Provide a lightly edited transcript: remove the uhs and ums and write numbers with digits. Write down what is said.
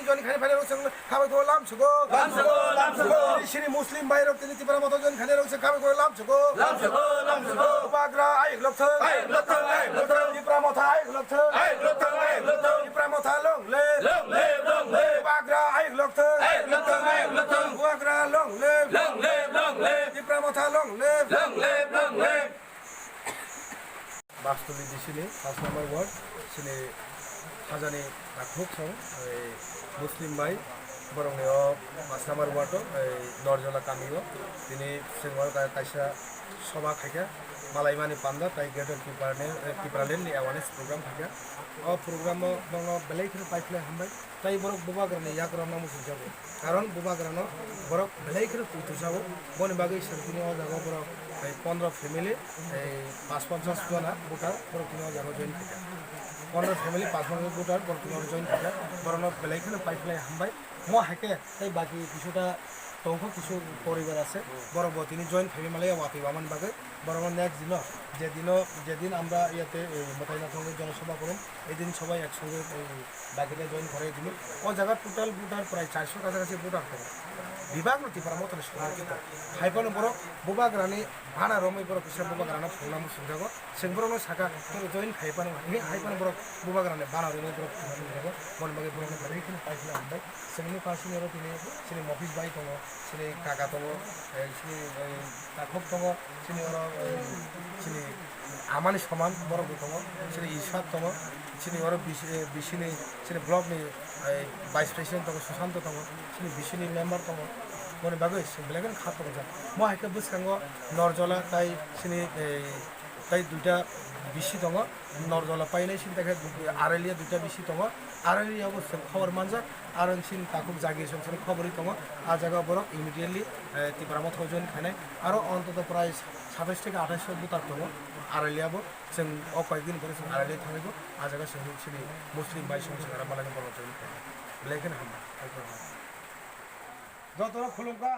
জন খানে ফাইলে রয়েছে খাবে করে লাম ছুগো শ্রী মুসলিম বাইরে তিনি তিপারা মতো জন খানে রয়েছে খাবে করে লাম ছুগো বাগরা আই লক্ষ তিপারা মথা আই লক্ষ তিপারা মথা লং লে বাগরা আই লক্ষ বাগরা লং লে তিপারা মথা লং লে বাস্তলি দিছিনি 5 নম্বর ওয়ার্ড সিনি হাজানি রাখুক সং মুসলিম বাই বরংনিও 5 নম্বর ওয়ার্ড নরজলা কামিও তিনি সিংহর কাইসা সভা খাইকা মালাইমানি পান্দা তাই গেটর কিপারলেননি অ্যাওয়ারনেস প্রোগ্রাম খাইকা ও প্রোগ্রাম দङ বেলাইखौनो पाइफ्लाय हामबाय তাই বরক বুবাগ্রানি ইয়াগ্রামনা মুসুজাবো কারণ বুবাগ্রানো বরক বেলাইखौनो পুইতুসাবो বনি বাগै सरकिनि ओ जागा बरक 15 ফ্যামিলি 550 জনা ভোটার বরক তিনি জায়গা জয়েন খাইকা 15 ফ্যামিলি 550 ভোটার বরক তিনি জয়েন খাইকা বরন বেলাইखौनो पाइफ्लाय हामबाय म हाके তাই বাকি কিছুটা দङ কিছু পরিবার আছে বরক তিনি জয়েন ফ্যামিলি ওয়াপি বামান বাগै বরং নেক্সট দিন যেদিন আমরা ইয়াতে মতাইনা সঙ্গে জনসভা করুন এই দিন সবাই একসঙ্গে বাকিটা জয়েন করে দিন ও জায়গা টোটাল ভোটার প্রায় 400 কাছাকাছি ভোটার থাকে বিভাগ নথিপারা মতন সংরক্ষিত হাইপানো বড় বুবাগ্রানি ভাড়া রमै বড় কিসা বুবাগ্রানা ফুলনা মুসুজাগো সেংবরনো সাকা জয়েন হাইপানো বড় বুবাগ্রানি ভাড়া রमै বড় ফুলনা মুসুজাগो মন বাগে বড় বেলাইखौनो पाइफ्लाय हामबाय जोंनि पार्सनेरो दिनै सिनि मफिस बाय दङ सिनि काका दङ सिनि काखब दङ सिनि सिनि आमानि समान बरफ दङ सिनि इसाद दङ सिनि बिसिनि सिनि ब्लकनि भाइस प्रेसिडेन्ट दङ सुशान्त दङ सिनि बिसिनि मेम्बार दङ मने बागै बेलेगन खात दङ म हाइका बुसखांगो नरजला ताई सिनि ताई दुइटा बिसि दङ नरजला पाइनाय सिनि थाखाय आरालिया दुइटा बिसि दङ आरालियाबो खबर मानजा आरो सिन काकुब जागिर संसार खबरই दङ आ जायगा बरक इमिडिएटली तिपारा मथ जइन खानाय आरो अन्तत प्राय 27 থেকে 28 भोटार दङ आरालियाबो जों कयदिन परे जों आरालिया थांगो आ जायगा सिनि मुस्लिम बाय संसार मालानि बर जइन खानाय बेलेगन हामबाय जतरा खुलुमका